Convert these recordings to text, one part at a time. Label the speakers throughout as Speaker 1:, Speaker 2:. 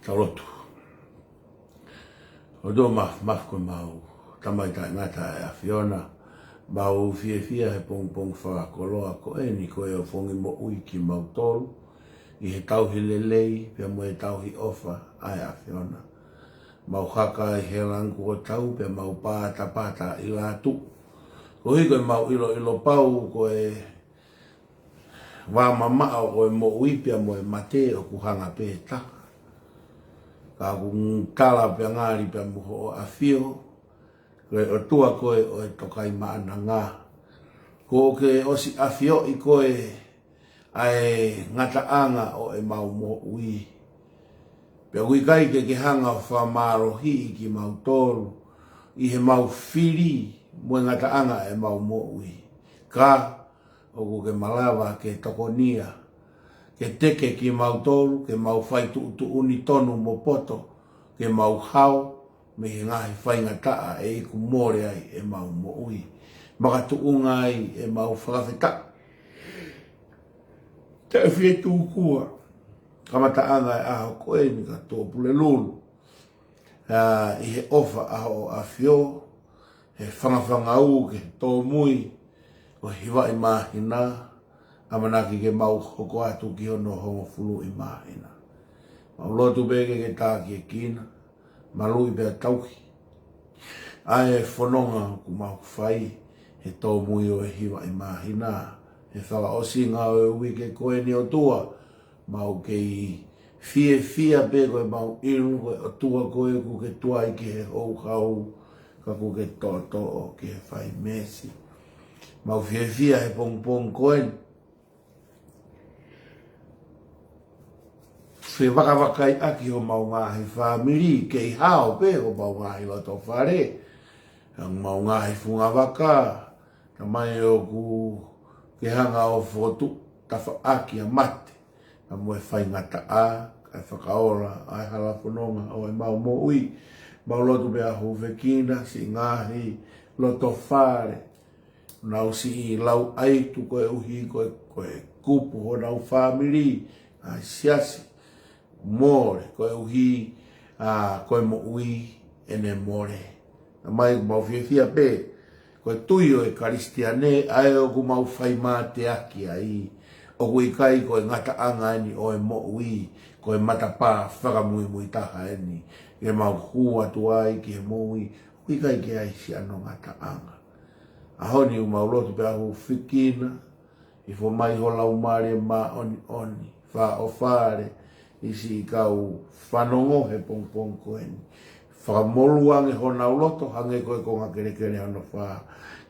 Speaker 1: Taulotu. O do maf ko mau tamai tai ngata e a Fiona mau fie he pong wha koloa ko e ni ko e o fongi mo ui ki mau tolu i he tauhi lelei pia mo e tauhi ofa ai a Fiona mau haka i he rangu o tau pia mau pata i la tu ko hi ko mau ilo pau ko e wa mama o e mo ui pia mo e mate o kuhanga peta ka kung kala pia ngari pia muho o a fio ko e o tua ko e o e tokai maana ngā ko ke osi a fio i ko e ai ngata anga o e mau mo ui pia ui kai ke hanga o wha maro hi ki mau toru i he mau whiri mo ngata anga e mau mo ui ka o ko ke malawa ke tokonia ke teke ki mau toru ke mau whai tu uni tonu mo poto ke mau hao me he ngahi whai ngataa e iku more ai e mau mo ui maka tu ungai e mau whakawhita te e whie tu kua kamata anga e aho koe ni ka tō pule lulu i he ofa aho a fio he whangawhanga u ke tō mui o hiwa i mahina amanaki ke mau hoko atu ki hono hongo fulu i mahina. Mau lotu beke ke tā ki e kina, malu i bea tauki. Ai e whanonga ku mau whai, he tō mui o e hiwa i mahina. He whawa osi ngā o e ui ke koe ni o tua, mau ke i fia be koe mau iru koe o tua koe ku ke tua i ke he hou hau, ka ku ke tō o ke he whai mesi. Mau fia he pong koe ni. Se waka i aki o mau ngahi whamiri ke i hao pe o mau ngahi loto whare. Ang mau ngahi funga waka, ka mai o ku ke hanga o fotu ta aki a mate. mo fai ngata a ka whakaora ai hala whanonga o e mau mo ui mau lotu bea huvekina si ngahi loto whare nau si i lau aitu koe uhi koe kupu ho nau family ai siasi more koe uhi koe mo ui ene more na mai mau fia pe koe tuio e karistiane ai o ku mau whai mā te aki ai o kui kai koe ngata anga eni o e mo ui koe matapā whakamui mui taha eni e mau hua tu ai ki he mo ui kui kai ke ai si ano ngata anga ahoni u mau lotu pe ahu whikina i fo mai ho lau mare ma oni wha o whare isi i kau whanongo he pong pong koeni whakamoluange ho nau loto hange koe konga kere kere ano wha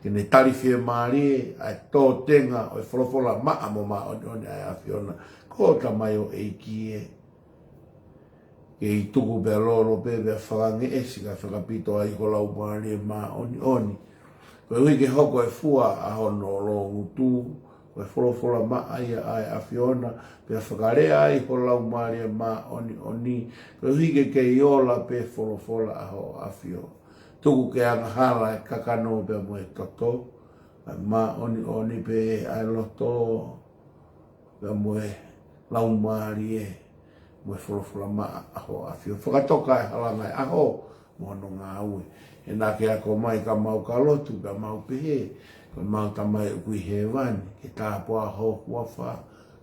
Speaker 1: kene tarifie maari ai tō tenga o e wholofola maa mo ma oni ai awhiona ko ta mai o eikie ke i tuku bea loro pe bea whakange esi ka whakapito ai ho lau maari ma oni koe hui ke hoko e fua a hono lo ngutu koe wholofola maa ia ai awhiona pea whakarea ai ho lau maari ma oni koe hui ke iola pe wholofola a ho awhiona tuku ke anga hala e kakano pe mo e toto ma oni pe ai loto pe mo e lau maari e mo e wholofola ma aho awhio whakatoka e hala ngai aho mo no ngā ue e nā ke ako mai ka mau ka lotu ka mau pehe ka mau ta mai ukui he wani ke tāpua ho wafa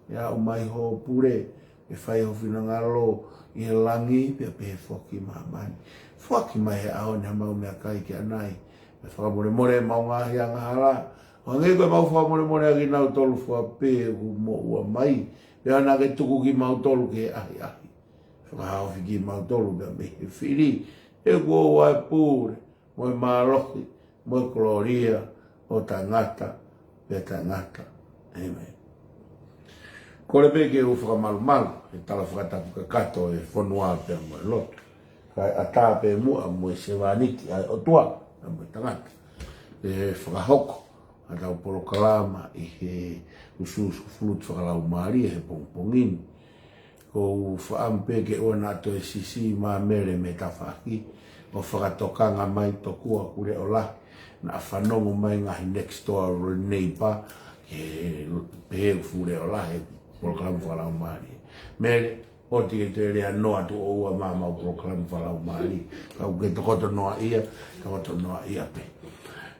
Speaker 1: ya o mai ho pure e whai ho whina ngalo i he langi pe pehe whoki mahamani whaki mai he ao ni ha mau mea kai ki anai me whakamore more mau ngahi a ngahara o ngai koe mau whakamore more agi nau tolu wha pe u mo ua mai pe ana ke tuku ki mau tolu ke ahi whakahao ki mau tolu pe me he whiri e kua wai pure mo e mālohi mo e gloria o tangata pe tangata amen kore pe ke u whakamalu malu e tala whakatapu ka kato e whanua pe mo e lotu kai ata pe mua mo se vaniti ai o tua mo tangata e whakahoko a tau polo kalama i he ususu flut whakalau maari he pongpongini ko whaampe ke o na to e sisi ma mere me tawhaki o whakatokanga mai tokua kure o lahi na whanongo mai ngahi next door neighbor ke pehe fure o lahi polo kalama whakalau maari mere o te rea noa tu o ua mama o proklamu whalau maari. Kau ke tokoto noa ia, tokoto noa ia pe.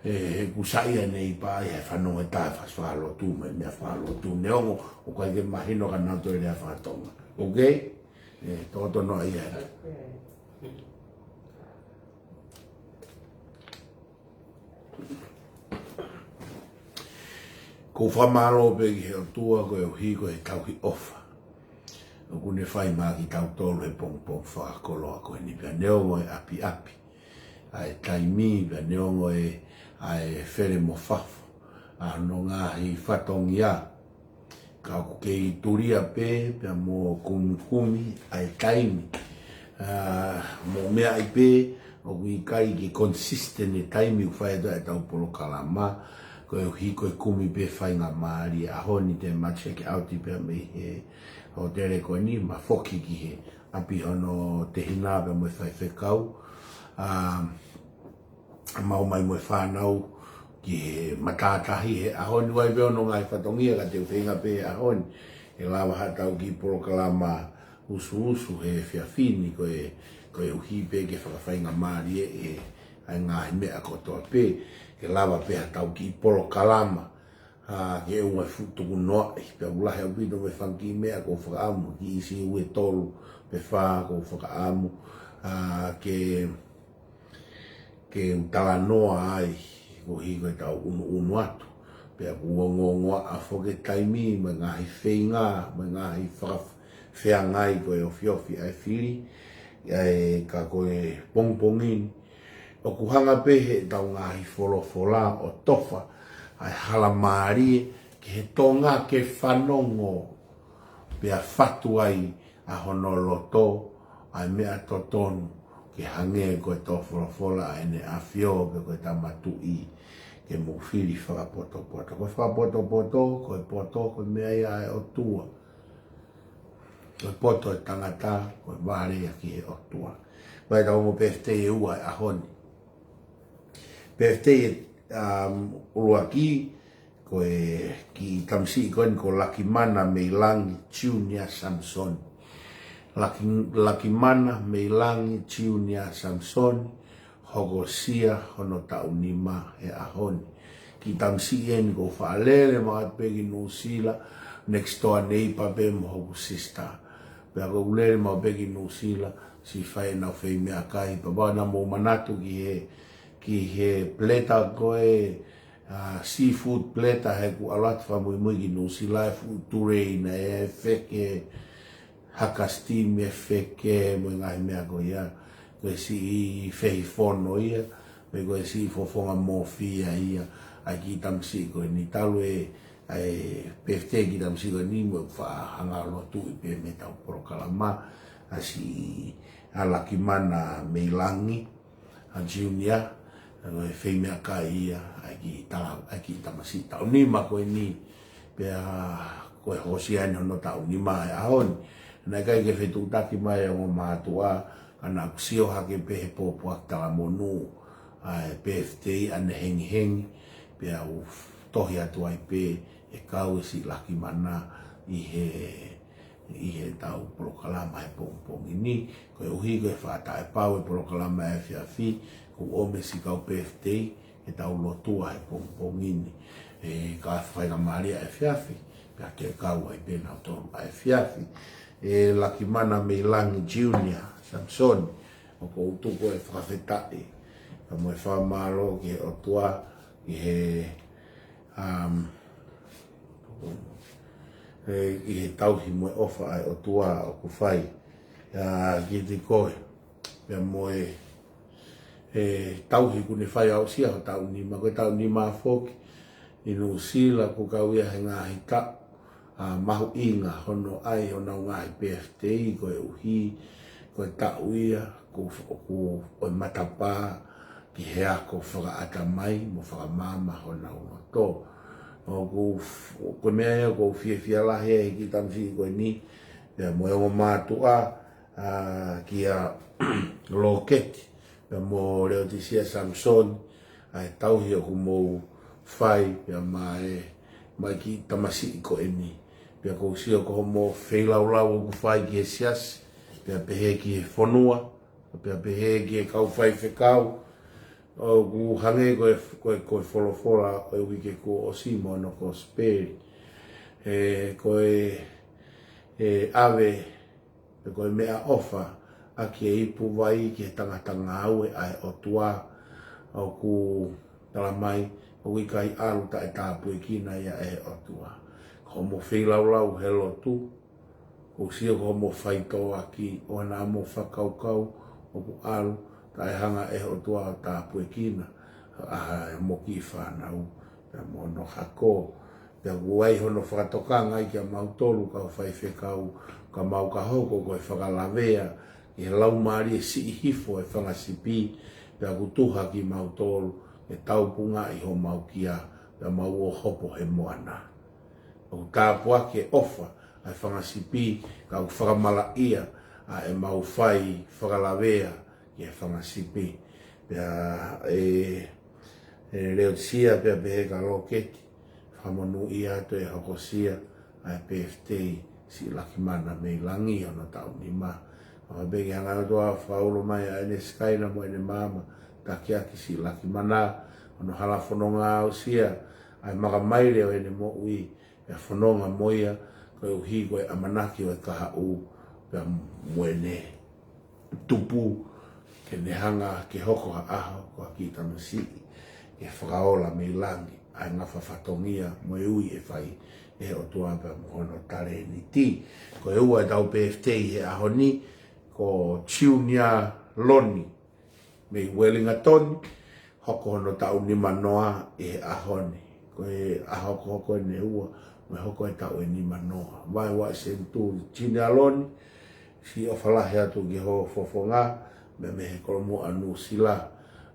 Speaker 1: He kusaia nei pa ia whanonga tae whaswalo tu me mea whalo tu neongo o kai ke mahino ka nauto rea whatonga. Ok? Tokoto noa ia. Ko whamalo pe ki he o tua koe o hiko he tau ki ofa. O kune whai maa ki tau tolu e pong pong whakakoloa koe ni pia neongo e api api. Ai taimi pia neongo e ai where mo whafo. No ngahi whatongi a. Ka ku ke i turia pe pia mo kumi kumi ai taimi. Mo mea i pe o kui kai ki consistent e taimi u whai e tau polo kalama. Koe o hiko e kumi pe whai ngā maari a honi te matche ki auti pia me he o tere koe ni ma whoki ki he api ono te hinawe mo e whai whekau mau mai mo e whanau ki he matatahi he ahoni wai pe ono ngai whatongia ka te whenga pe ahoni e lawa hatau ki porokalama usu usu he whiawhini koe uhi pe ke whakawhainga maari e ai ngahi mea kotoa pe ke lawa pe hatau ki porokalama ke unga futuku noa i pe ulahe au pito me whanki mea ko whakaamu ki isi ue tolu pe wha ko whakaamu ke utala noa ai ko hiko e tau unu atu pe a kuongongoa a whoke taimi me ngahi whainga me ngahi whakawhiangai ko e o whiofi ai whiri ka koe pongpongini o kuhanga pehe tau ngahi wholofola o tofa ai hala maari ke he tonga ke whanongo pia whatu ai a hono loto ai mea totonu ke hange koe tō wholofola ai ne a whio pe koe tamatu i ke muwhiri whakapoto poto. Koe whakapoto poto, koe poto, koe mea ia ai o tua. koe poto e tangata, koe wārea ki he otua. Koe tau mo birthday e ua e ahoni. Birthday e urua ki, koe ki tamsi koe ko Lakimana Meilangi Junior Samson. Lakimana Meilangi Junior Samson, hogosia hono taunima e ahoni. Ki tamsi en ko whaalele mga pegi nusila, next door neighbor be mo hogu sister. Pea ko ulele mga pegi nusila, si whae na whai mea kai. Papa na mo manatu ki he pleta koe, seafood pleta he ku alat whamui mui ki nusila e future na e feke, haka steam e feke, mo ngai mea ko ia. Koe si whehi whono ia, me koe si fofonga mōwhia ia. Ai ki tamsi koe ni talu PFT ki tamsi koe ni mo whaahanga lotu i pe me tau Porokalama asi Lakimana Meilangi a Junior koe whaimea ka ia ai ki tamasi tau ni ma koe ni pea koe hosiani hono tau ni ma e ahoni na kai ke whetu taki mai o mātua ana kusio hake pehe pōpuak tala monu PFT ane hengi hengi pea u tohi atu ai pe e kau si Lakimana i he tau Porokalama e pōngpongi ni koe uhi koe whata e pau e Porokalama e whiawhi ko ome si kau PFT e tau lotua e pōngpongi ni e ka whainga maria e whiawhi pea ke kau ai pe nau tonu e whiawhi e Lakimana Meilangi Junior Samson o ko utuko e whakawhetai ka mo e whamaro ke o tua i he tauhi mo e ofa ai o tua o kuwhai ki te koe pia mo e tauhi kune whai au sia o tau ni ma koe tau ni ma whoki i Nusila ku kauia he ngahi ta mahu inga hono ai o nau ngahi PFT koe uhi koe tau ia ko matapa ki hea ko whakaata mai mo whakamama hona o to. O ko mea ea ko whia lahe e ki tamsi koe ni pia mo e o mātua ki a loketi pia mo reo tisia Samson ai tauhi o ku mou whai pia mai ki tamasi ko e ni pia ko usio ko mo whelaulau o ku whai ki e siasi pia pehe ki e whonua pia pehe ki e kau whai whekau o ku hange koe wholofora o e wike ko o simo no ko speri koe ave koe mea ofa a ki e ipu vai ki e tangatanga au e ai o tua o ku talamai o wikai alu ta e tāpu e kina ia e o tua ko mo whilaulau he lotu o sio ko mo whaito aki o na mo whakaukau o ku alu ta e hanga e o tua o tāpu e kina mo ki whanau pia mo no hako pia guai hono whakatokanga i kia mautolu ka whai whekau ka mau ka hoko koe whakalavea i he lau maari e si hifo e whangasipi pia kutuha ki mautolu e taupunga i ho mau kia pia mau o hopo he moana o tāpu ake ofa ai whangasipi ka whakamala ia a e mau whai whakalavea e whangasipi pia reo sia pia pehe ka loketi whamonu i ato e hokosia ai PFT si Lakimana Meilangi ono tau ni ma o begi hanga toa whaulo mai a ene skaina mo ene mama taki aki si Lakimana ono hala whanonga au sia ai maka maire o ene mo ui e whanonga moia koe uhi koe amanaki o e kaha u pia mwene tupu ke ne hanga ke hoko ha aho ko ki tamasi e whakaola Meilangi ai ngawha whatongia mo e ui e whai e o tuapa mo ono tare ni ti ko e ua e tau PFT he aho ni ko Junior Loni me Wellington hoko ono tau ni manoa e aho ni ko e aho ko hoko e ne ua me hoko e tau e ni manoa vai wa sentu Junior Loni si o whalahe atu ki ho fofonga me he kolomo anu sila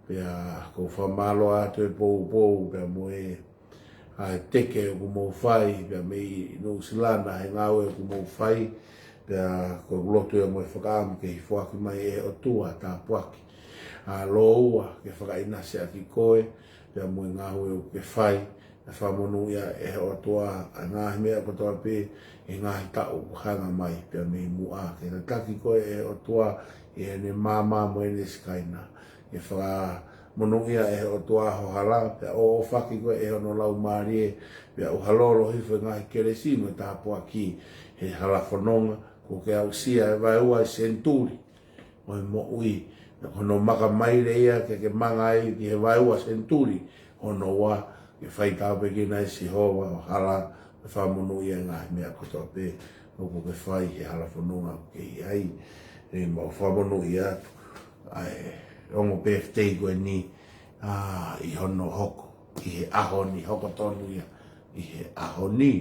Speaker 1: pia ko whamalo atu e pou pia mo e teke o ku mou whai pia me no sila na he ngau e ku mou whai pea ko lotu e mo whakaam ke hi whaki mai e o tua tā puaki. A loua ke whakainase a ki koe, pea mo ngā hui ke whai, na whamonu ia e o tua a ngāhi mea kotoa pē, e ngāhi tau hanga mai, pea me mua, ke na taki koe e o tua, e ne māma mo e nesikaina, e whaka monu ia e o tua ho hala, pea o whaki koe e ono lau marie, pea o halolo hifo ngāhi keresi mo tā puaki, he hala whanonga, ko ke au sia e vai ua senturi, o e mo ui, hono maka maire ia ke manga ai ki he vai ua senturi, hono wa ke whai tāpe ki nai si hoa o hala, e whamonu ia ngāhi mea kotoa pē, o ko ke whai he hala whanonga ke i ai, e mau whamonu ia, ai, ongo PFT koe ni, i hono hoko, i he aho ni, hoko tonu ia, i he aho ni.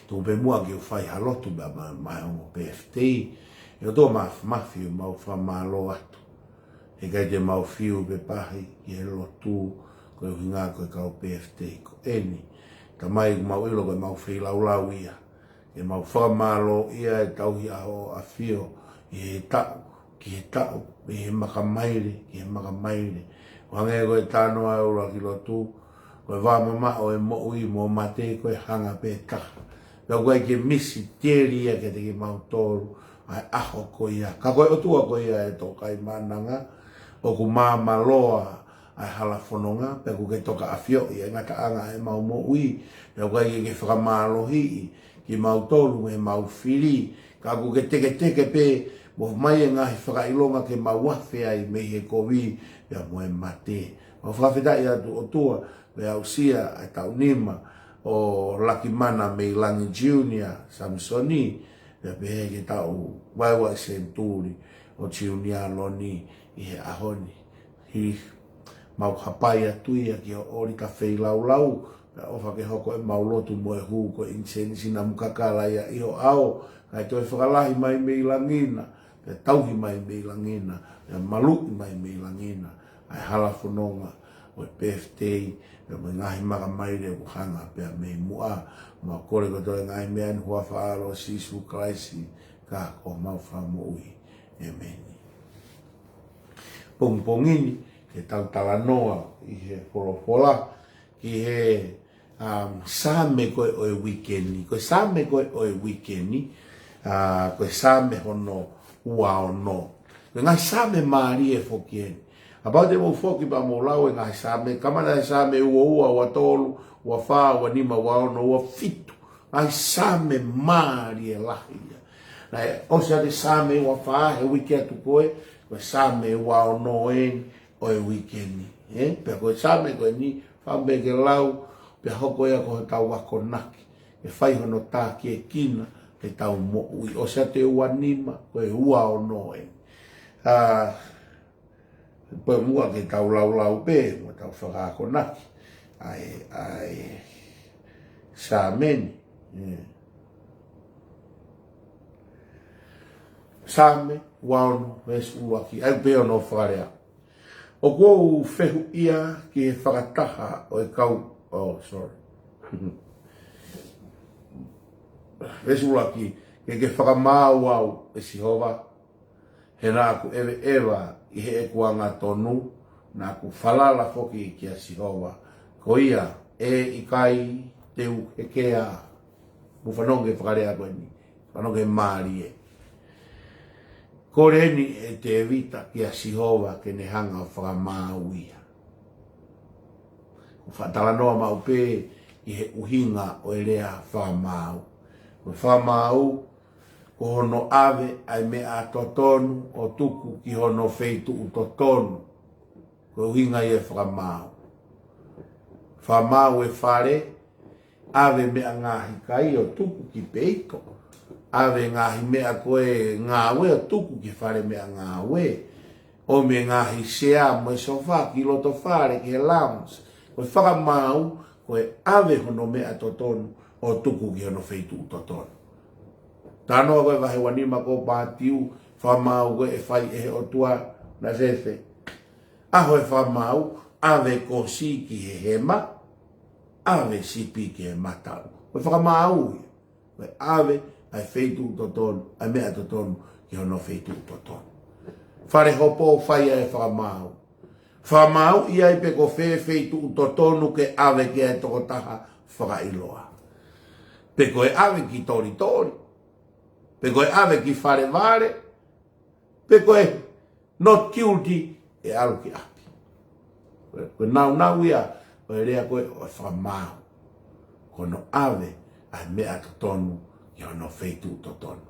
Speaker 1: Tō pe mua ki o whai halotu ba mai ongo PFT, e o tō mafiu mau whamalo atu. E kai te mau fiu pe pahi, i he lotu, koe hinga koe kau PFT, ko eni. Ta mai mau ilo koe mau whi lau ia. E mau whamalo ia e tauhi aho a fio, i he tau, ki he tau, i he makamaire, ki he makamaire. Wange koe tāno a ura ki lotu, koe wāmama o e mo ui mo mate koe hanga pe taha. Pea koe ke misi teri ia ke te ki mau tōru, ai aho ko ia. Ka koe o tua ko ia e toka i mananga, o ku māma loa ai hala whanonga, pea ku ke toka a fio i e ngata anga e mau mo ui, pea koe ke whakamālohi i, ki mau tōru e mau whiri, ka ku ke teke pe, mo mai e ngahi whakailonga ke mau wafe ai me he kowi, pea mo e mate. Mo whakawhetai atu o tua, pea usia ai tau nima, o Lucky Mana me Langi Junior, Samsoni, pea pehe ke tau waiwa senturi, o Junior Loni, i he ahoni. Hi mau hapai atuia ki o ori ka whei lau, pea ofa ke hoko e mau lotu mo e hu ko insensi na mukakala ia i o ao, kai toi whakalahi mai me Langina, pea tauhi mai me Langina, pea maluki mai me Langina, ai hala whanonga, o e PFT, pea mai ngahi maka maire o hanga, pea me mua, ma kore koto e ngahi mea ni hua whaaro sisu klaisi, ka o mau whamo ui, amen. Pongpongini, ke tau talanoa, i he polopola, ki he same koe o e weekendi, koe same koe o e weekendi, koe same hono ua o no, koe ngahi same maari e fokieni, About te mo foki ba mo lau e ngai same, kamana e same ua ua tolu, ua wha, ua nima, ua ono, ua fitu. Ngai same maari e lahi ia. Nai, osia te same ua wha, he wiki atu koe, koe same ua ono en, o e wikendi. Pea koe same koe ni, whambe ke lau, pea hoko ea koe tau wako naki. E whai hono tā ki e kina, e tau mo ui. Osia te ua nima, koe ua ono en. Poi mua ke tau lau pe, mo tau whakako naki. Ai, sa meni. Same, wano, mes uaki, ai pe ono whakarea. O kou whehu ia ki he whakataha o e kau, sorry. Mes uaki, ke whakamau au e sihova, he nā ku ewa, i he e kuanga tonu, nā ku whalala foki ki a Sihova. Ko ia, e i kai teu he kea, mu whanonge whakarea koe ni, whanonge maari e. Ko reni e te evita ki a Sihova ke ne hanga o whakamau ia. Ko whatalanoa mau pē i he uhinga o e rea whakamau. Ko whakamau, ko hono ave ai me a totonu o tuku ki hono feitu u totonu. Ko hinga i e whakamau. Whamau e whare, ave me a ngahi kai o tuku ki peito. Ave ngahi me a koe ngāwe o tuku ki whare me a ngāwe. O me ngahi sea mo e sofa ki loto whare ki he lounge. Ko whakamau, koe ave hono me a totonu o tuku ki hono feitu u totonu. Tanoa koe wahe wanima ko pātiu, whamau koe e whai e o tua na sefe. Aho e whamau, ave ko si ki he hema, ave sipi ki he matau. Koe whakamau, koe ave ai feitu totonu, ai mea totonu, ki hono feitu totonu. Whare hopo whai e whamau. Whamau ia i peko feitu totonu ke awe ke e toko taha whakailoa. Peko e awe ki tori tori. Peko e awe ki whare vare. Peko e not guilty e alu ki api. Koe nau ia, koe rea koe o whamau. Kono awe ai mea totonu ki hono feitu totonu.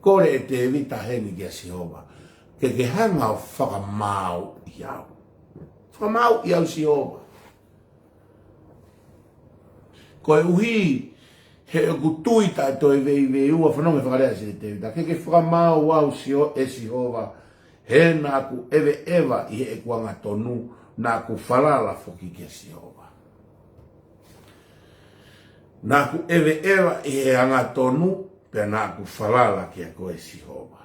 Speaker 1: Kore e te evita heni ki a Sihova. Ke hanga o whakamau i au. Whakamau i au Sihova. Koe uhi he oku tuita e toi vei ua whanonga whakarea si te evita. Ke whakamau au Sihova. He nāku ewe ewa i he e kuanga tonu nāku whalala whoki ki a Sihova. Nāku ewe ewa i he anga tonu pe nāku whalala ki a koe Sihova.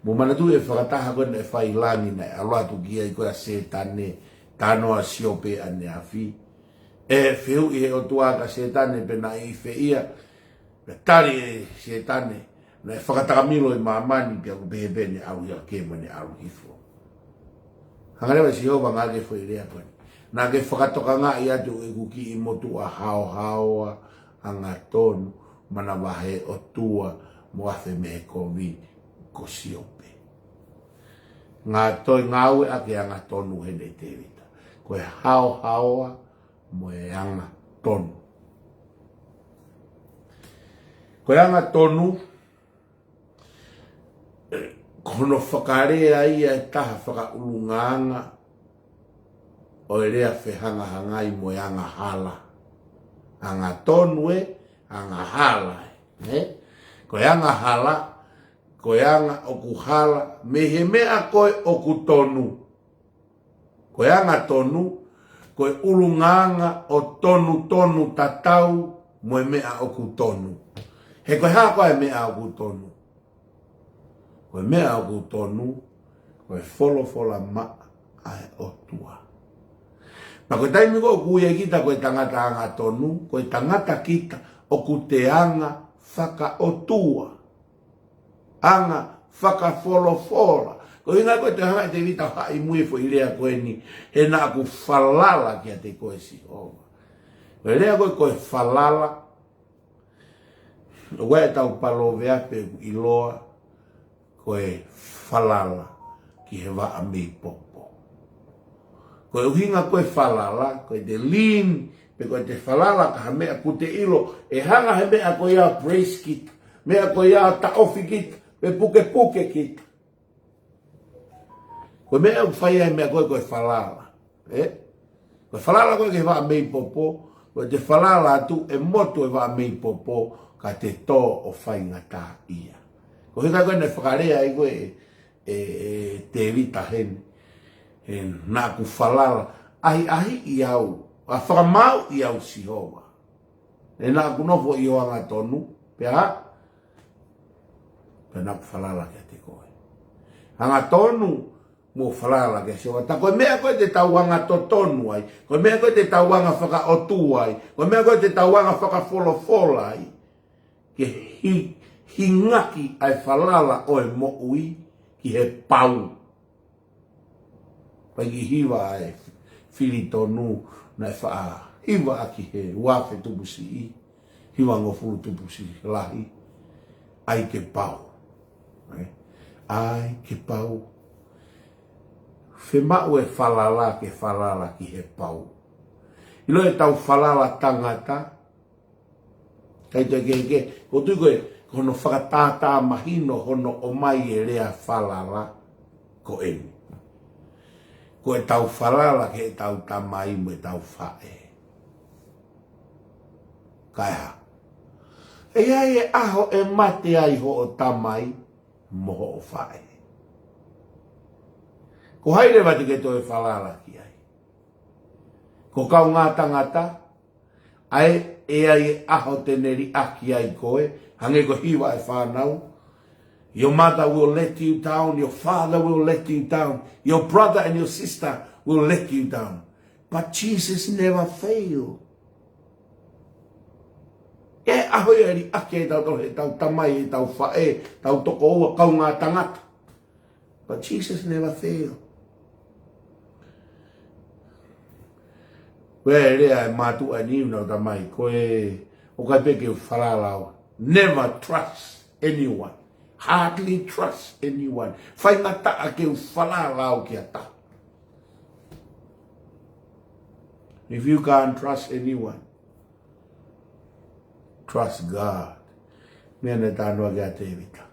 Speaker 1: Mo manatu e whakataha koe na e whai langi na e aloatu ki ai koe a setane tanoa siope ane awhi. E whiu i he o tuaka setane pe na i whiia pe tari e setane na e whakatakamilo i mamani pe aku pehepene au ia kemane au hifo. Hangarewa Sihova ngā ke whai rea koe. Nā ke whakatoka ngā i atu e kuki i motu a hao a ngā tonu mana wahe o tua mo awhe me kovi ko siope. Ngā toi ngāue ake anga tonu hene te vita. Koe hao mo e anga tonu. Koe anga tonu kono whakarea ia e taha whakaulunganga o e rea whehanga hangai mo e anga hala. Anga tonu e, anga hala e. Koe anga hala, koe anga oku hala, mehe mea koe oku tonu. Koe anga tonu, koe ulunganga o tonu tatau mo e mea oku tonu. He koe haa koe mea oku tonu. Koe mea oku tonu, koe wholofola maa ai otua. Ma koe taimi ko kuia kita koe tangata anga tonu, koe tangata kita oku te anga whaka otua. Anga whaka wholofola. Koe inga koe te hanga te vita hai mui fo i rea koe ni he na aku whalala ki a te koe Sihova. Koe rea koe whalala, ua e tau palo veape i loa, koe whalala ki he waa mei popo. Koe uhinga koe whalala, koe te lean, pe koe te whalala ka ha mea ku te ilo, e hanga he mea koe ia brace kit, mea koe ia taofi kit, pe puke kit. Koe mea u whaia he mea koe whalala. Koe whalala koe ke waa mei popo, koe te whalala atu e motu e waa mei popo, ka te tō o whainga tā ia. Koe hika koe ne whakarea i koe te rita hene. Nā ku whalala, ahi i au, a whakamau i au Sihova. E nā ku nofo i o anga tonu, pēha, pe nā ku whalala kia te koe. Anga tonu, mo whalala kia Sihova. Ta koe mea koe te tauanga to tonu ai, koe mea koe te tauanga whaka otu ai, koe mea koe te tauanga whaka wholofola ai, ke hingaki ai whalala oe mo ui, ki he pau. Pai ki hiwa e whiri tonu na e wha hiwa aki he wafe tupusi i, hiwa ngofuru tupusi lahi, ai ke pau. Ai ke pau. Whemau e whalala ke whalala ki he pau. Ilo e tau whalala tangata, kai te ke, ko tui koe, kono whakatata mahino hono o mai e rea whalala ko eni. Ko e tau whalala ke e tau tamai mo e tau whae. Kai ha. E ai e aho e mate ai ho o tamai mo ho o whae. Ko haere wati ke to e whalala ki ai. Ko kau ngā tangata, ai e ai e aho teneri aki ai koe, hange ko hiwa e whanau. Your mother will let you down. Your father will let you down. Your brother and your sister will let you down. But Jesus never failed. E ahoi ari ake tau tohe, tau tamai, tau whae, tau toko ua, kau ngā tangata. But Jesus never failed. Koe rea e mātu a niu nau tamai, koe o kai peke u whalalau. Never trust anyone. Hardly trust anyone. Whai ngata a ke u whalalau ki a ta. If you can't trust anyone, trust God. Mena tānoa kia te vita.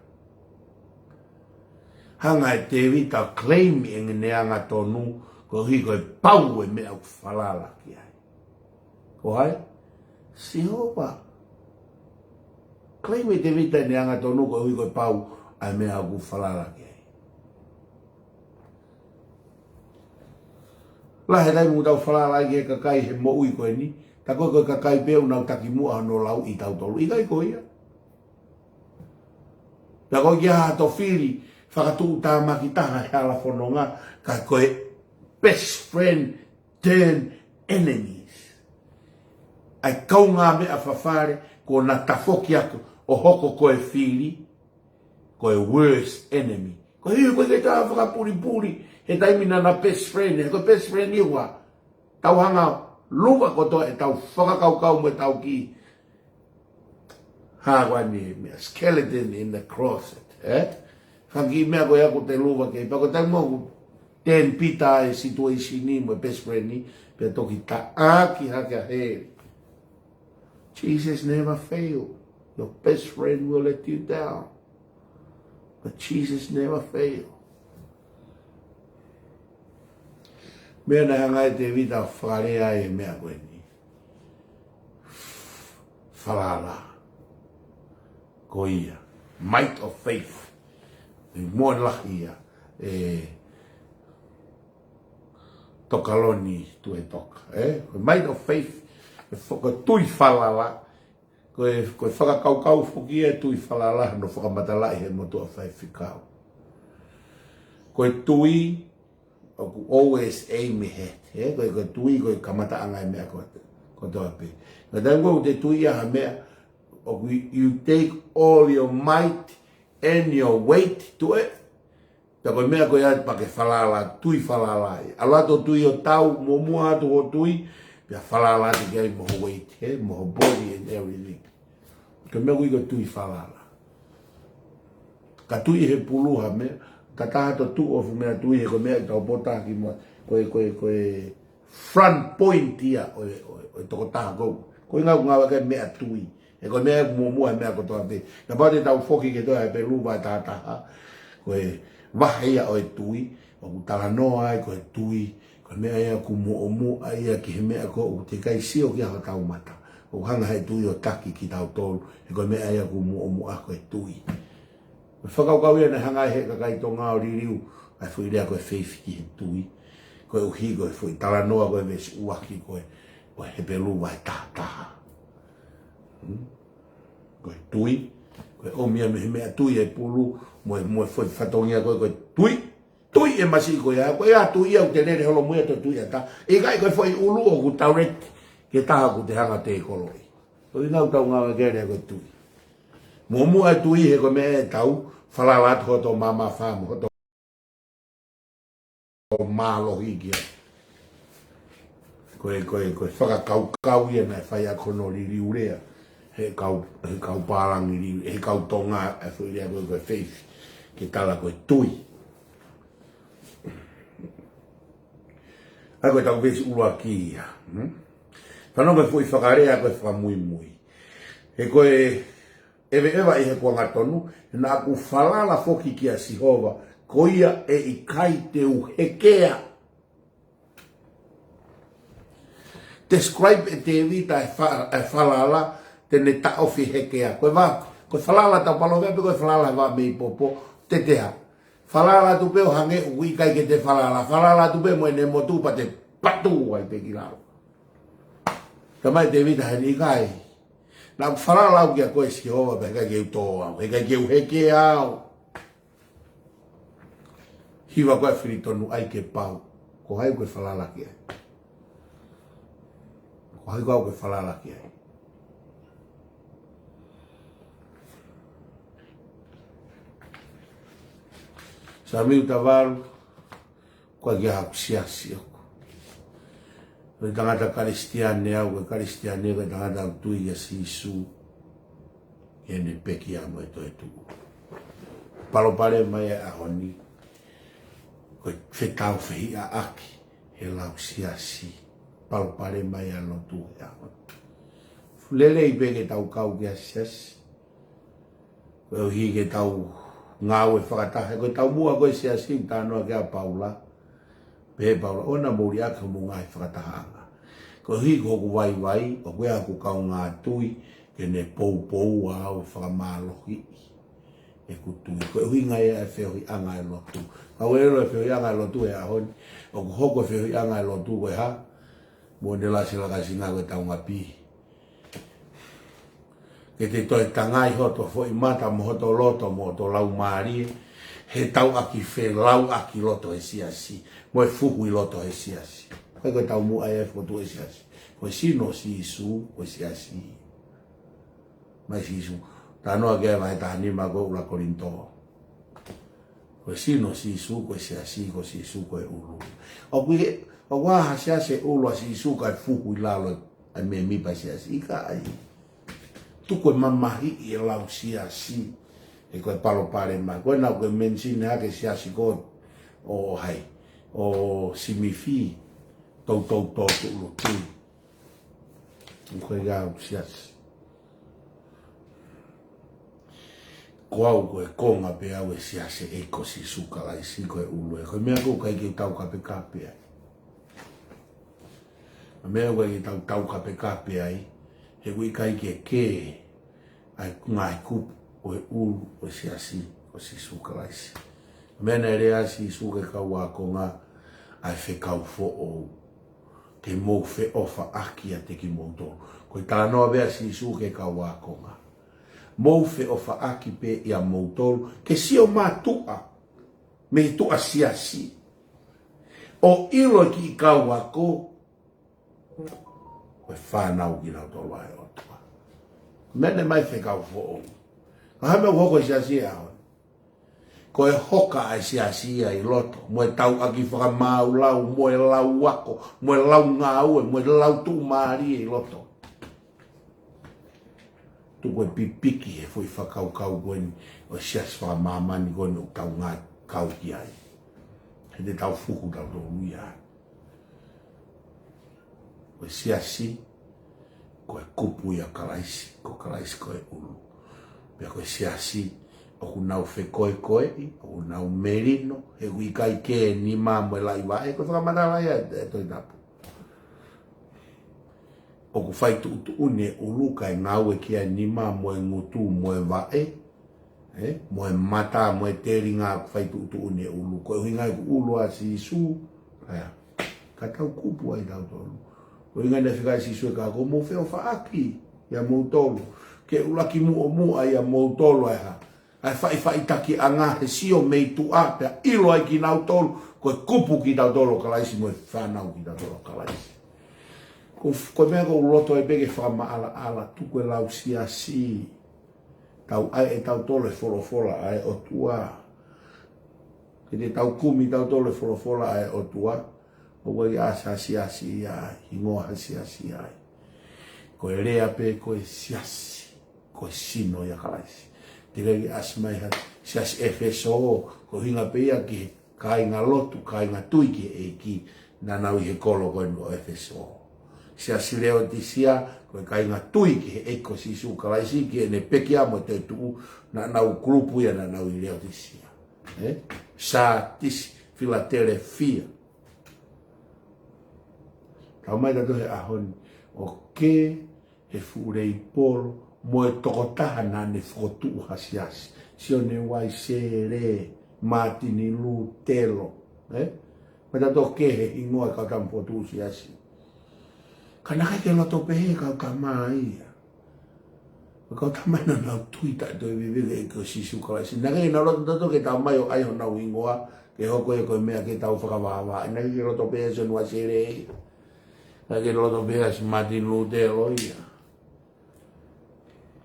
Speaker 1: Hanga e te vita claim e ngeanga tonu ko hi koe pau e mea ku whalala ki ai. Ko hai? Sihopa. Claim e te vita e ngeanga tonu ko hi koe pau e mea ku whalala ki ai. La he dai mu tau whalala ki e kakai he mo ui koe ni. Ta koe koe kakai peo nau taki mua no lau i tau tolu. I kai koe ia. Ta koe ki aha to whiri whakatu tā makitaha he ala whanonga ka koe best friend turn enemies. Ai kau ngā mea whawhare ko na tafoki aku o hoko koe whiri koe worst enemy. Koe hiu koe te tā whakapuri puri he taimina na best friend. He koe best friend iwa. Tau hanga luka kotoa e tau whakakaukau me tau ki. Hāwani mea skeleton in the closet. Whaki mea koe ako te luka kei. Pako tau moku ten pita e situation ni mo best friend ni. Pea toki ta aki hake a heri. Jesus never failed. Your best friend will let you down. But Jesus never failed. Mea na hanga e te vita whakarea e mea koe ni. Whalala. Ko ia. Might of faith. E mua lahi ia. Tokaloni tu e toka. Might of faith. Koe tui whalala. Koe whakakaukau whuki e tui whalala. No whakamatalai he motua whaifikau. Koe tui. Oku always aim ahead. Koe tui koe kamata anga e mea koe toa pe. Ka tango te tui aha mea. Oku you take all your might and your weight to it. Ta koe mea koe ati pake whalala, tui whalala. Alato tui o tau, momua atu o tui. Pia whalala ati kei moho weight, moho body and everything. Koe mea koe tui whalala. Ka tui he puluha mea. Ka tahato tu ofu mea tui he koe mea i tau pota ki mua. Koe front point ia o toko taha kou. Koe ngau ngawa kai mea tui. E koe mea mua mea kotoa te. Ka pate tau foki ke toa e pe lupa e taha. Koe wahe ia o e tui. O ku tala noa ai koe tui. Koe mea ia ku mo ia ki he mea ko o te kai sio ki aho tau mata. O hanga he tui o taki ki tau tolu. E koe mea ia ku mo a koe tui. Whakaukau ia na hanga he kakai tō ngā o ririu. Ai fui rea koe whewhiki he tui. Koe uhi koe fui tala noa koe vesi uaki koe. Koe he pelu vai taha. Koe tui. Koe omia me he mea tui e pulu. Moe fui whatongia koe tui. Tui e masi koe a. Koe a tui au te nere holo muia to tui a ta. E kai koe fui ulu o ku taureti. Ke taha ku te hanga te koloi. Koe ngau tau ngā wakere koe tui. Momu ai tui he koe mea e tau. Whalalat ho tō mama whamu, ho tō mālohi kia. Koe whakakaukau ia nei whai a kono ririu rea. He kau pārangi ririu, he kau tonga e whui rea koe faith. Ke tala koe tui. Ai koe tau vesi urua ki ia. Whanau koe whui whakarea koe whamui mui. He koe... Ewa i he kua ngatonu, na aku whalala foki ki a Sihova, ko ia e i kai te uhekea. Describe e te evita e whalala, tene taofi hekea. Koe wā, koe whalala tau palo vepe, koe whalala wā mei popo, te teha. Whalala tu peo hange ui kai ke te whalala. Whalala tu peo moe ne motu pa te patu ai pe ki lau. Tamai te evita he ni kai. Nā wharalau kia koe Sihova pe kai keu tō au, he kai keu heke au. Hiwa koe whiritonu ai ke pau, ko hai koe whalala kia. Ko hai koe whalala kia. Samiu Tavalu, kwa kia hakusiasi ako. Koe tangata karistiane au, koe karistiane koe tangata autui ya sisu. Ene peki amo e toi tu. Palopare mai e ahoni. Koe whetau whi a aki, he lau siasi. Palopare mai a lotu e ahoni. Fulele i peke tau kau kia siasi. Koe hi ke tau ngau e whakatahe. Koe tau mua koe siasi, tānoa kia Paula. Pe Paula, ona mouri aka mo ngai whakatahanga. Ko hi ko vai vai, o koe aku kau ngā tui, ke ne pou au e whakamalohi. E kutui. Ko hui ngai e whiohi anga e lotu. Kau ero e whiohi anga e lotu e ahoni. O ko hoko e whiohi anga e lotu koe ha. Mo ne la sila kasi ngā koe tau ngapi. Ke te toi tangai hoto fo i mata mo hoto loto mo hoto lau maari. He tau aki whe lau aki loto e siasi. Mo e fuku i loto e siasi. Koe koe tau mua e fotu e siasi. Koe sino si isu, koe siasi. Mai si isu. Tanoa kea vai tahani ma koe ula korinto. Koe sino si isu, koe siasi, koe si isu, koe ulu. O waha siasi ulu a si isu kai fuku i lalo ai me mipa siasi. Ika ai. Tu koe mamahi i e lau siasi. E koe palo pare mai. Koe nau koe mensine hake siasi koe o hai. O simifi. Tau tu ulu tui. Koe gau siasi. Koau koe konga pe au e siasi e kosi suka lai si koe ulu e. Koe mea kou kai ki tau kape kape ai. Mea koe ki tau kape kape ai. He kui kai ki e ke. Ai ngai kupu o e ulu o siasi kosi suka lai si. Mea ne rea si suke kau a konga. Ai fe kau fo o. Ke mou fe ofa aki a te ki mou tō. Koe tala noa bea si suke kau a konga. Mou fe ofa aki pe ia mou tolu, ke sio mātua, me tua siasi. O ilo ki i kau ako, koe whanau ki nau tolu ai o tua. Mene mai fe kau fo o. Hame u hoko siasi e hao. Koe hoka ai siasi ai loto, moe tau aki whakamau lau, moe lau wako, moe lau ngā ue, moe lau tu maari e loto. Tu koe pipiki e fui whakau kau koe ni o sias whakamamani koe ni o tau ngā kau ki ai. He te tau fuku tau tō ui ai. Koe siasi, koe kupu ia kalaisi, ko kalaisi koe ulu. Pea koe siasi, o ku nau whekoe koe, o ku nau merino, he hui kai ke ni māmo e lai wae, koe whakamatala ia e toi tapu. O ku whai tu une uluka e ngau e kia nima mo e ngutu mo e vae, mo e mata mo e teri ngā ku whai tu une uluka. E hingai ku ulu a si isu, ka tau kupu ai tau tolu. O hingai ne whikai si isu e ka ko mo wheo whaaki ia mou tolu. Ke ulaki mu o mu ai a mou tolu ai ha. Ai whai taki a ngā he sio mei tu a, pia ilo ai ki nau tolu, ko e kupu ki tau tolu kalaisi mo e whanau ki tau tolu kalaisi. Ko mea ko loto e peke whama ala tu koe lau siasi. Tau ai e tau tole wholofola ai o tua. Ke te tau kumi tau tole wholofola ai o tua. O wai asa siasi ai, hingoha siasi ai. Ko e rea pe ko e siasi, ko e sino ia kalaisi. Te regi asmai ha siasi FSO, ko hinga pe ia ki kai ngā lotu, kai ngā tui ki e ki nanau i he kolo koe no FSO. Sia sileo ti sia, koe kai ngā tui ki he eko si su kalaisi ki e ne peki amo te tu na nau grupu ia na nau i leo ti sia. Sa tisi Philadelphia. Tau mai tato he ahoni, o ke he furei polo mo e tokotaha na ne whotu hasiasi. Sio ne wai se re, Martini Lutero. Mai tato ke he ingoa kau tam potu siasi. Kanaka ke loto pehe kau kamai. Kau tamai na nau tuita to e vive e ko sisu kalaisi. Naka e na loto tato ke tau mai o ai ho nau ingoa. Ke hoko e koe mea ke tau whakawawa. Naka ke loto pehe se nua sere. Naka ke loto pehe se Martin Lutero ia.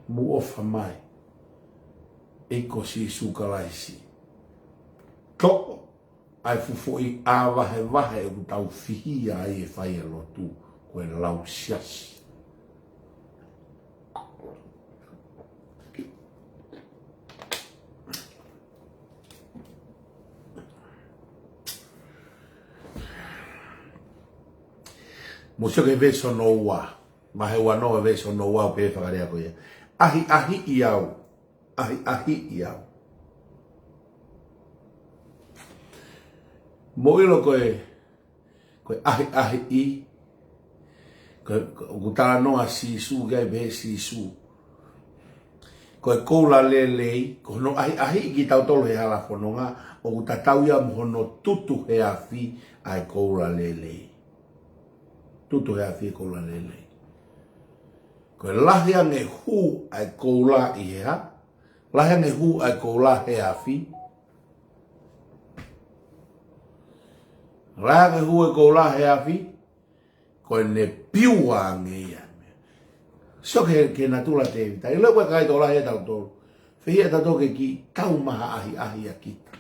Speaker 1: Mu ofa mai. E ko sisu kalaisi. to ai fufu I awahe wahe o tau whihia ai e whai e lotu koe lau siasi. Musio ke veso no wa, ma he wa no veso no wa pe whakarea koe. Ahi I au, ahi I au. Moilo koe ahi I, koe kutala noa sisu, gai be sisu. Koe koula lelei, ko no ahi ki tau tolo he hala whanonga, o kutatau ia mohono tutu he afi ai koula lelei. Tutu he afi koula lelei. Koe lahia nge hu ai koula I hea, lahia nge hu ai koula he afi, lahia nge hu ai koula he afi, koe ne piua nge ia. So ke na tula te evita. I leo koe kai tola he tau tolu. Whihia ta toke ki tau maha ahi a kita.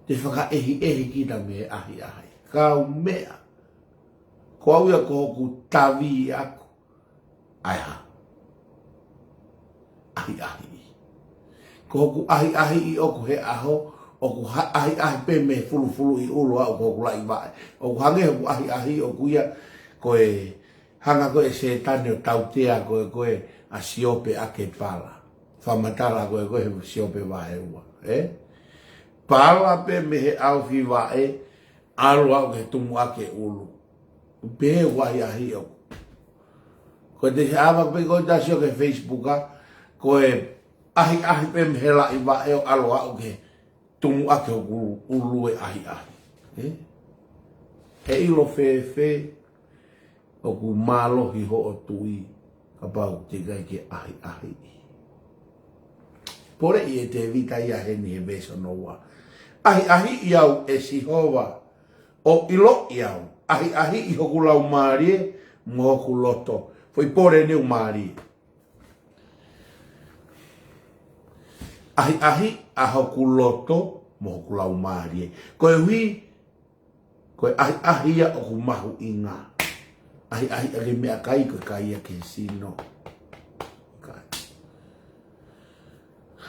Speaker 1: Te whaka ehi kita me ahi. Kau mea. Ko au ia ko hoku tavi aku. Aiha. Ahi. Ko hoku ahi I oku he aho. Oku ahi pe me fulu I ulu au ko hoku lai vae. Oku hange hoku ahi oku ia koe hanga koe se tane o tautea koe a siope ake pala. Whamatala koe siope vae ua. Pala pe me he au fi vae, alu au ke tumu ake ulu. Pe wai ahi o. Koe te he awa pe koe tasio ke Facebooka, koe ahi pe me he lai vae o alu au ke tumu ake ulu e ahi. He ilo fe, o ku malohi ho o tui ka pau te kai ke ahi. Pore I e te vita ia heni he beso no wa. Ahi iau e sihova o ilo iau. Ahi I hoku lau marie mo hoku loto. Foi pore neu marie. Ahi a hoku loto mo hoku lau marie. Koe hui, koe ahi ia o ku mahu inga. Ahi ake mea kai koe kai ake sino.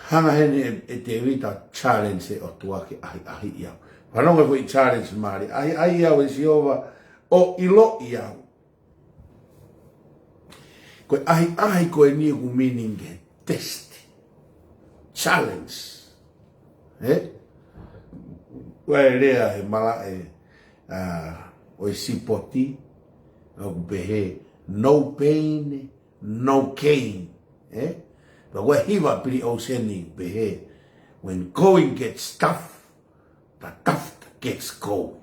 Speaker 1: Hanga hene e te wita challenge o tuake ahi iau. Whanonga koe challenge maari. Ahi iau e siova o ilo iau. Koe ahi koe ni ku meaning e test. Challenge. Koe rea e mala o e sipoti. O pehe, no pain, no gain. But where he was pretty oceanic, pehe, when going gets tough, the tough gets going.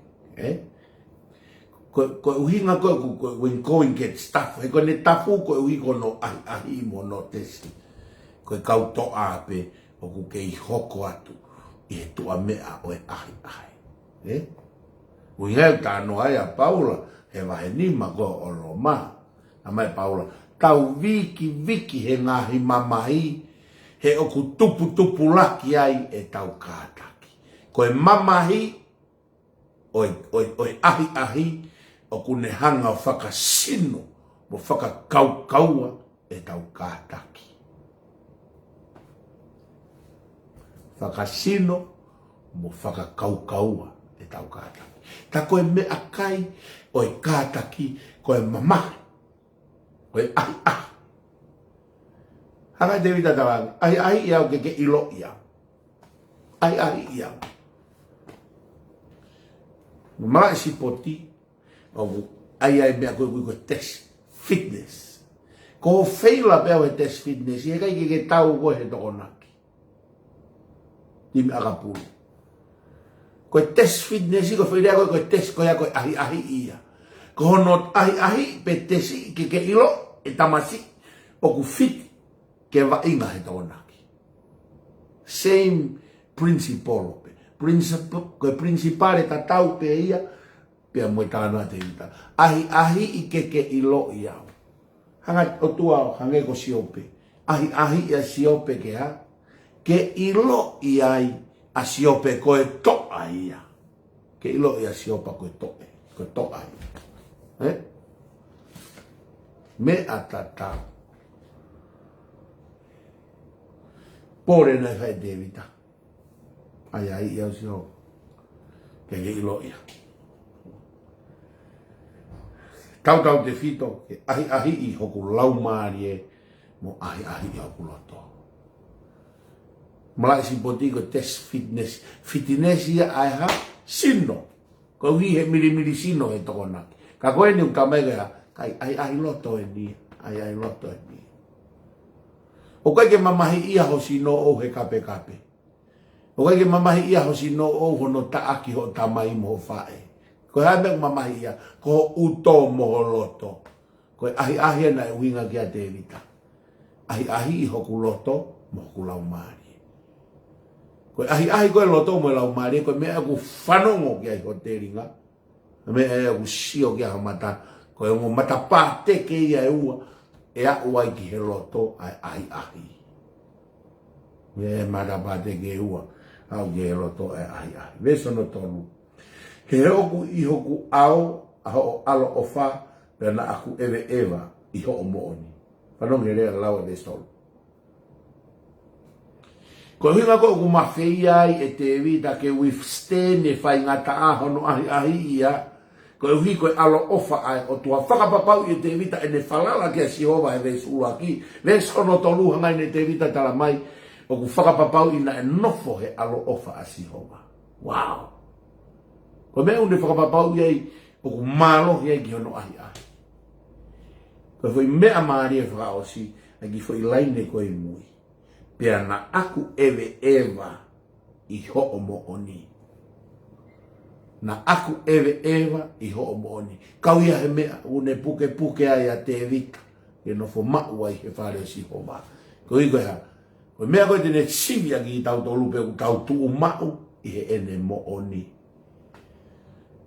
Speaker 1: Ko uhinga ko when going gets tough, ko ne tafu ko uhi ko no ahi mo no testi. Ko kau to ape o ku kei hoko atu I tu a mea o e ahi. Uhinga ta no ai a Paula. He wahe nima ko o lo ma. A mai Paula. Tau viki he ngahi mamahi. He oku tupu laki ai e tau kātaki. Ko e mamahi. Oi ahi. Oku ne hanga o whakasino. Mo whakakaua e tau kātaki. Whakasino. Mo whakakaua e tau kātaki. Ta koe mea kai. Oi kātaki, koe mamahi, koe ahi. Hanga te wita tawangi, ahi iau ke ilo iau. Ahi iau. Mama si poti, ai mea koe test fitness. Ko feila peo he test fitness, i kai ke tau koe he tokonaki. Timi akapulu. Koe test fitness, ko whairea koe test koe ahi ia. Ko hono ahi pe tesi ke ilo e tamasi o ku fit ke wa inga he taonaki. Same principle. Koe principale ta tau pe ia, pe moe tāna te ita. Ahi I ke ilo iau. Hanga o tua hange ko siope. Ahi ia siope ke ha. Ke ilo iai a siope koe toa ia. Ke ilo ia siopa koe toa ia. Me atata. Pore na fai Davida. Ai ia sio. Ke ilo ia. Tau te fito, ke ahi i hoku lau maari mo ahi i hoku loto. Malai si potiko test fitness ia ai ha sino. Ko hi he miri sino e tokona. Ka koe ni ukamega kai ahi loto e ni, ai loto e ni. O kai ke mamahi ia ho sino o he kape. O kai ke mamahi ia ho sino o hono taaki ho tamai mo fae. Ko hae mea mamahi ia, ko uto moho loto. Ko ahi na e winga kia Davida. Ahi i hoku loto, mo hoku lau maari. Ko ahi koe loto mo lau maari, ko mea aku whanongo kia i hoteringa. Mea aku sio kia hamata, ko e mo matapā teke ia e ua, e a ua ki he loto, ahi. Mea matapā teke e ua, au ki he loto, ahi. Veso no tonu. He oku i hoku ao, aho alo ofa, pena aku ewa, i ho o mooni. Panong he rea lawa de stolu. Ko hinga ko oku mawhei ai e te evita ke withstand e whai ngata aho no ahi ia. Ko hui ko alo ofa ai o tua whakapapau i te evita e ne whalala kia Sihova he veis ua ki. Veis hono tolu hangai ne te evita tala mai. Oku whakapapau ina e nofo he alo ofa a Sihova. Wow. Ko mea une whakapapau iei, o ku malo iei ki hono ahi. Ko foi mea maari e whakaosi, a ki foi laine koe mui. Pea na aku ewa i ho o mo oni. Na aku ewa i ho o mo oni. Kau ia he mea, une puke ai a te evita. E no fo mau ai he whare o Sihova. Ko i koe ha, ko mea koe tene sivia ki tau tolu pe ku tau tuu mau, i he ene mo oni.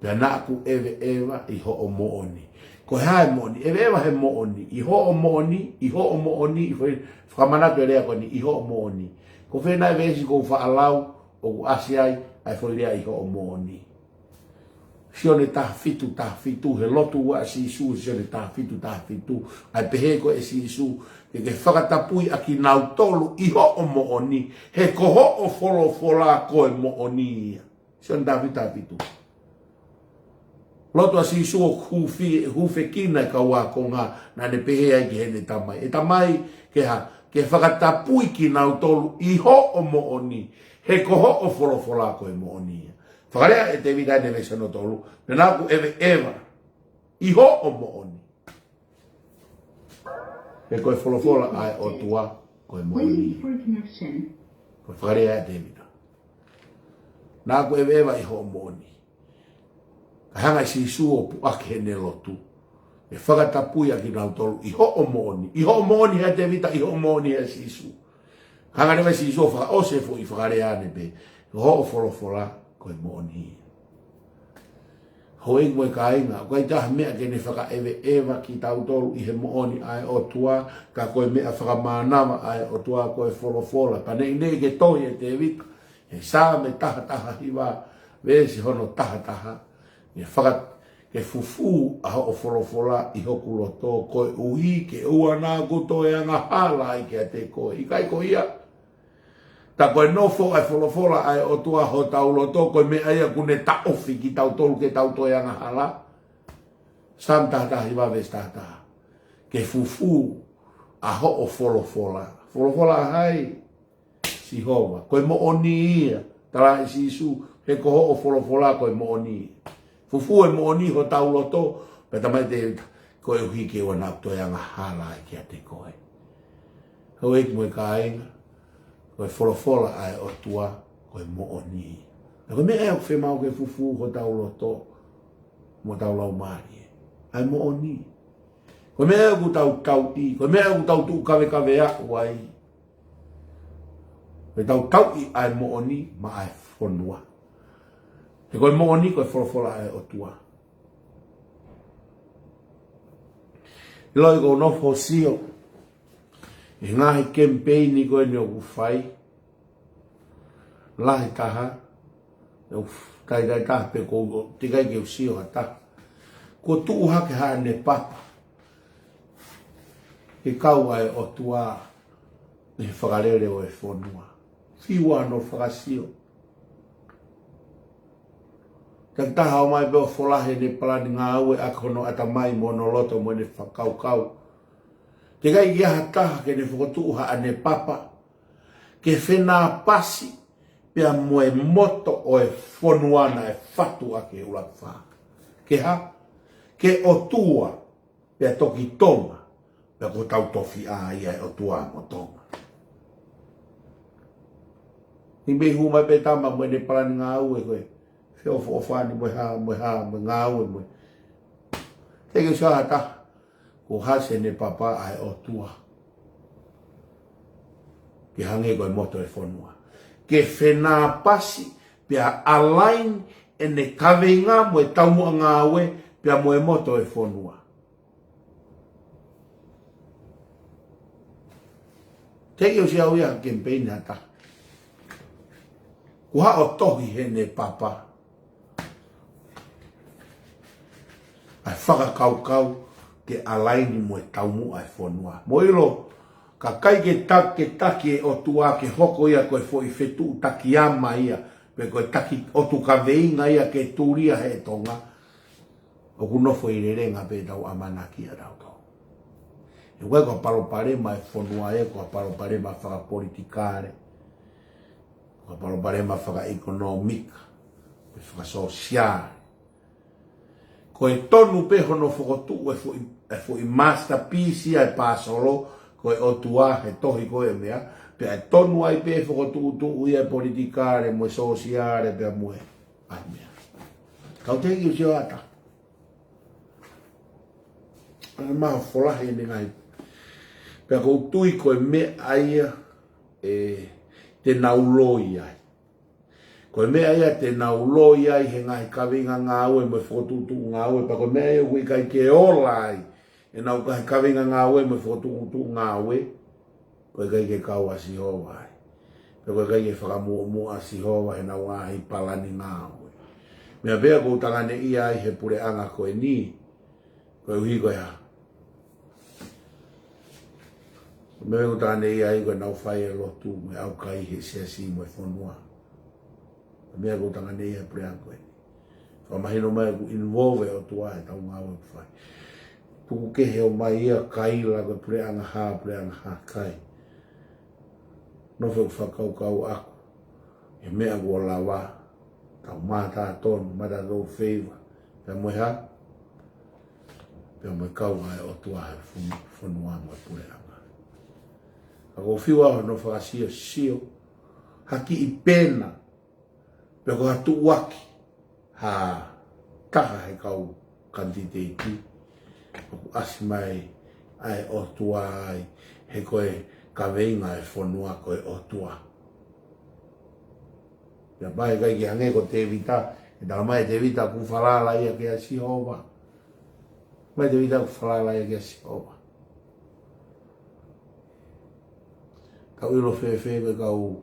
Speaker 1: Pea na aku ewa i ho o mooni. Ko hae mooni, ewa he mooni. I ho o mooni, i whakamanato e rea koni, i ho o mooni. Ko whenai vesi ko whaalau, o ku asiai, ai whoirea i ho o mooni. Sione taha fitu, he lotu wa si isu, sione taha fitu. Ai pehe ko e si isu, ke whakatapui a ki nau tolu, i ho o mooni. He ko ho o wholofola koe mooni. Sione taha fitu. Loto a si suo hufe kina ka wakonga na ne pehe ai ki hene tamai. E tamai ke whakatapui ki nau tolu i ho o mooni. He ko ho o wholofola koe mooni. Whakarea e te vida ne vesa no tolu. Me nāku ewa. I ho o mooni. He koe wholofola ai o tua koe mooni. Koe whakarea e te vida. Nāku ewa i ho o mooni. Hanga si suo pu ake ne lotu. E whakatapui a ki nau tolu. I ho o mooni. I ho o mooni hea te vita. I ho o mooni hea si su. Hanga newe si suo whaka ose fu i whakarea ne pe. Ho o wholofola koe mooni. Ho ingoe ka inga. Koe taha mea ke ne whaka ewa ki tau tolu i he mooni ai o tua. Ka koe mea whakamānawa ai o tua koe wholofola. Pane ine ke tohi e te vita. E sā me taha hiwa. Vesi hono taha. E whakat ke fufu a o wholofola i hoku loto koe uhi ke ua nā koto e anga hala i ke te koe. I kai ko ia. Ta koe nofo ai wholofola ai o tua ho tau loto koe me aia kune ta ofi ki tau tolu ke tau to e anga hala. Sam tahatahi waves tahataha. Ke fufu a ho o wholofola. Wholofola hai Sihova. Koe mo oni ia. Tala e si isu he ko ho o wholofola koe mo oni ia. Fufu e mooni ho tau loto, pe tamai te koe uhi ke ua nau toi anga hala e kia te koe. Hau eki moe ka inga, koe wholofola ai o tua, koe mooni. E koe mea eo whi mau ke fufu ho tau loto, mo tau lau maari. Ai mooni. Koe mea eo ku tau i, koe mea eo ku tau tu kawe a uai. Koe tau i ai mooni, ma ai whonua. E koe mooni koe wholofola ai o tua. I loi ko nofo sio. E ngahi campaigni koe ni o ku whai. lahi taha, tai taha pe ko tikai ke usio hata. Ko tuu hake haa ne papa. E kau ai o tua e whakarere o e whonua. Whiwa no whakasio. Ka taha o mai beo wholahe ne palani ngā aue akono ata mai mono loto mo ne whakau. Te kai ia hataha ke ne whakotuu haa ne papa. Ke whenā pasi pia moe moto o e whonuana e whatu ake ula wha. Ke ha? Ke o tua pia toki tonga pia ko tau tofi a ia e o tua mo tonga. Ni me hu mai pe tama mo ne palani ngā aue koe. Whio whaani mo ngā aue mo. Te ke sa hata ko hase ne papa ai o tua. Ke hange koe moto e whonua. Ke whenā pasi pia alain e ne kaweinga mo e taumua ngā aue pia mo e moto e whonua. Te o si au ia campaign hata. Kua o tohi he ne papa. Ai whakakau ke alaini mo e taumua e whonua. Mo ilo, ka kai ke taki e o tua ke hoko ia koe fo i whetu taki ama ia. Pe koe taki o tu ka veinga ia ke tūria he tonga. O kunofo i rerenga pe tau amanaki a rau tau. E koe kua paroparema e whonua e, kua paroparema whakapolitikare. Kua paroparema whakaekonomika. Pe whakasosiare. Koe tonu pe hono whakotu e fo i masterpiece ia e pasolo. Koe o tua he tohi koe mea. Pe e tonu ai pe whakotu ia e politikare, mo e sosiare, pe a mue. Ai mea. Kau teki o sio ata. Ana maha wholahe ni ngai. Pe a kou tui koe me aia te nauloi ai. Koe me aia te nauloi ai he ngai kawinga ngā ue mo e whakotu ngā ue. Pa koe me aia hui kai ke ola ai. E nau kai kawinga ngā ue mo e whakotu ngā ue. Koe kai ke kau a si hoa ai. Koe kai ke whakamua a si hoa he nau ngā hi palani ngā ue. Mea bea kou tangane ia ai he pure anga koe ni. Koe uhi koe ha. Mea kou tangane ia ai koe nau whai e lotu me au kai he sia si mo e whonua. Mea kou tangane ia pure anga koe ni. Whamahino mai ku involve o tua e tau ngā ue whai. Puku ke heo mai ia kaila koe pure anga ha kai. No whau whakau aku. E mea kua lawa. Tau mata tonu, mata tau wheiwa. Pea moe ha. Pea moe kau ai o tua he whanua mo e pure anga. Ako whiwa no whakasio sio. Haki i pena. Pea ko hatu waki. Ha. Taha he kau kandidati. Ako asi mai ai o tua ai. He koe ka veinga e whanua koe o tua. Ia pai kai ki hange ko te vita. E tala mai te vita ku whalala ia ke a si hova. Mai te vita ku whalala ia ke a si hova. Kau ilo whewhewe kau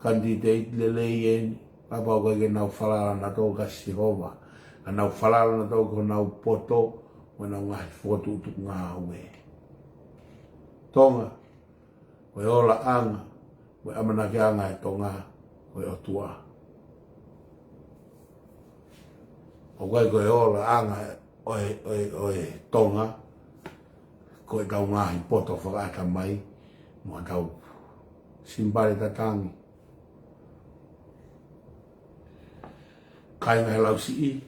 Speaker 1: candidate le leien. Papa o kai ke nau whalala na tau ka si hova. A nau whalala na tau ko nau poto. Wa nau ngahi whotu ngā ue. Tonga. Koe ola anga. Koe amana ke anga e tonga. Koe o tua. O koe ola anga oe tonga. Koe tau ngahi poto whakaata mai. Mua tau simbare tatangi. Kai ngai lau si i.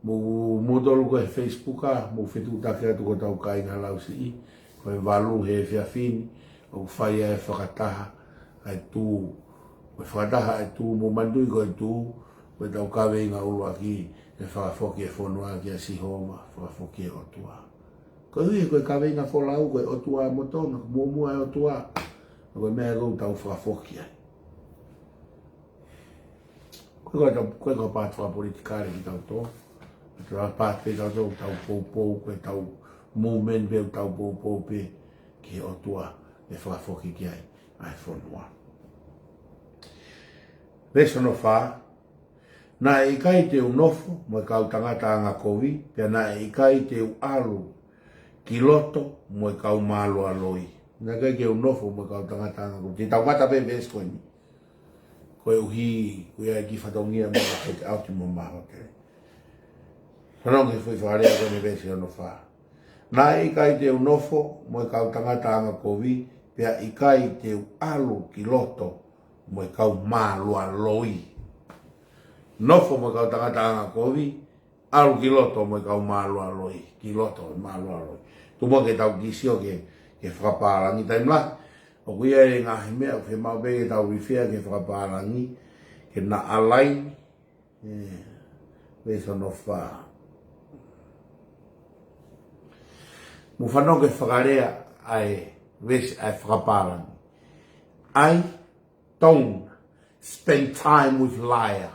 Speaker 1: Mu dolu koe Facebook a. Mu whetu take atu ko tau kai ngai lau si i. Koe walu he whiawhini. O whai e whakataha. Ai tū. Koe whakataha ai tū. Mu mandui koe tū. Koe tau kawe inga ulu aki. E whakafoki e whonua ki a si homa. Whakafoki e otua. Koe hui koe kawe inga wholau. Koe otua e motona. Mua e otua. Koe mea kou tau whakafoki ai. Koe koe pātu a politikare ki tau tō. Koe pātu pe tau tō. Tau pōpō. Koe tau movement pe tau pōpō pe. Ki otua. E whakafoki ki ai. Ai whonua. Veso no wha. Na e kai te unofo, mo kau tangata anga kovi, pia na e kai te alu ki loto, mo kau malo aloi. Na kai ke unofo, mo kau tangata anga kovi. Te tau mata pe ves koe ni. Koe uhi, koe ai ki whatongia mo ka te auti mo maho ke. Whanong he fui wharea koe ni vesi ono wha. Na e kai te unofo, mo kau tangata anga kovi, pia i kai te alu ki loto, mo kau malo aloi. Nofo mo kau tangata anga kovi, alu ki loto mo kau malo aloi. Ki loto, malo aloi. Tumo ke tau kisio ke whakaparangi taimla. O kuia e ngahi mea, o whi mau pe ke tau rifia ke whakaparangi. Ke na alai. Weso no wha. Mu whanau ke whakarea ai wesi ai whakaparangi. I don't spend time with liar.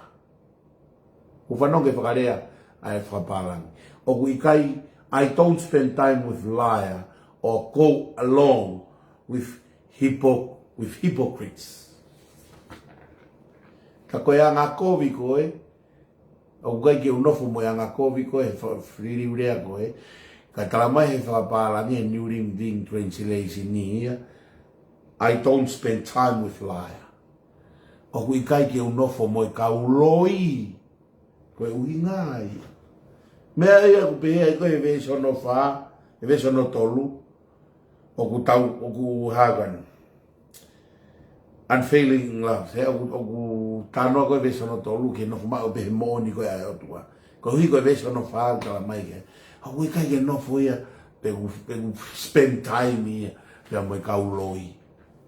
Speaker 1: Mu whanau ke whakarea ai whakaparangi. O kui kai, I don't spend time with liar or go along with hypocrites. Ka koe a ngā kovi koe, o kai ke unofu mo a ngā kovi koe, whiriri urea koe, ka talamai he whakaparangi e New Living Translation ni ia, I don't spend time with liar. O kui kai ke unofu mo e ka uloi, koe uhi ngai. Mea ia kupehea i koe e veso no wha, e veso no tolu, o ku tau, o ku hagan. Unfailing love, he o ku tanoa koe veso no tolu, ke nofu mao behe mooni koe ai otua. Ko hui koe veso no wha, kala mai ke. O kui kai ke nofu ia, pe ku spend time ia, pe a moe kau loi.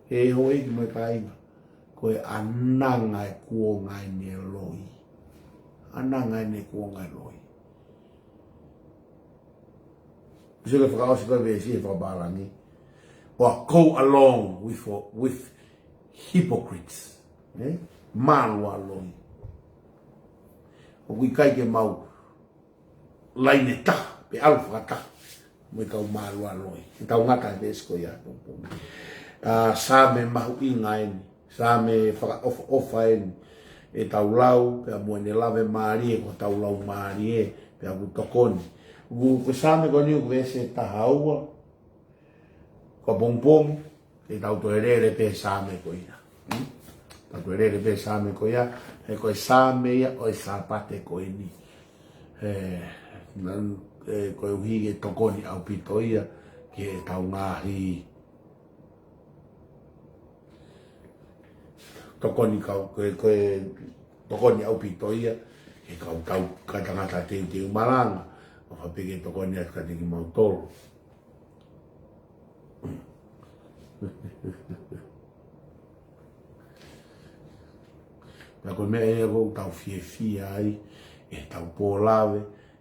Speaker 1: He hoi ki moe kainga, koe ananga e kuongai ne loi. Ananga e ne kuongai loi. So ke whakaosi koe vesi e whakaparangi. Or go along with hypocrites. Malo aloi. O kui kai ke mau laine ta, pe alfa ta. Moi kau malo aloi. Ke tau ngata e vesi koe ia. Sa me mahu inga eni. Sa me whakaofa eni. E tau lau, pe a moene lave maari e ko tau lau maari e, pe a ku tokoni. Ko same ko niu vese tahaua ko pompom e tau to erere pe same ko ia tau to erere pe same ko ia e ko same ia o sapate ko ini nan ko uhi e tokoni au pito ia ke tau ngahi tokoni kau ko tokoni au pito ia e kau tau katangata te maranga o pege toko ni aka tiki mau tolo. Nako mea e rou tau fie ai, e tau pōlawe,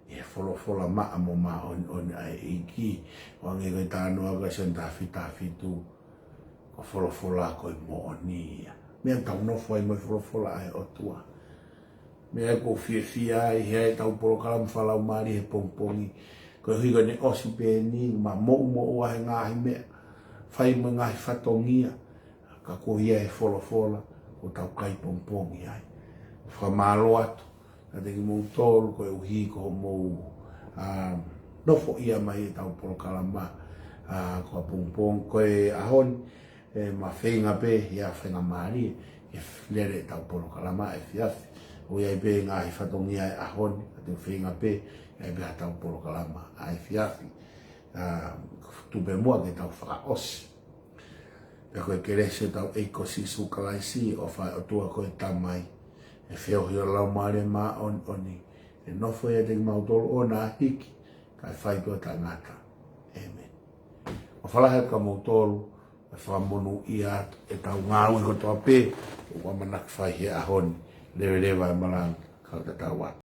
Speaker 1: e wholofola maa mo maa on ai iki, o ange koe tānoa ka sen tāwhi tu, o wholofola koe mo onia. Mea tau nofo ai mo wholofola ai o tua. Mea ko fie ai, hea tau poro kalam whalau maari he pongpongi. Ko hui ne osi pe ni, ma mo he ngahi mea. Whai mo ngahi whatongia. Ka ko hia he wholofola, o tau kai pongpongi ai. Whamalo atu. Ka teki mou tolu, ko e uhi ko mou nofo ia mai e tau poro kalam ma. Ko a pongpong, ko e ahon, ma whenga pe, hea whenga maari, e lere tau poro kalam ma, e fiafi. O ia pe ngai whatongia e ahoni, atu whenga pe, ia pe hatau polo kalama, ai fiafi. Tupe mua ke tau whakaosi. Pea koe kerese tau eiko sisu kalaisi, o whai o tua koe tamai. E whio hio lau maare maa oni. E nofo ia te mautolo o nā hiki, kai whai koe tangata. Amen. O whalahe ka mautolo, e whamonu ia e tau ngāui ko toa pe, o wamanak whai he ahoni. Lewe lewa e malang, kau te tau watu.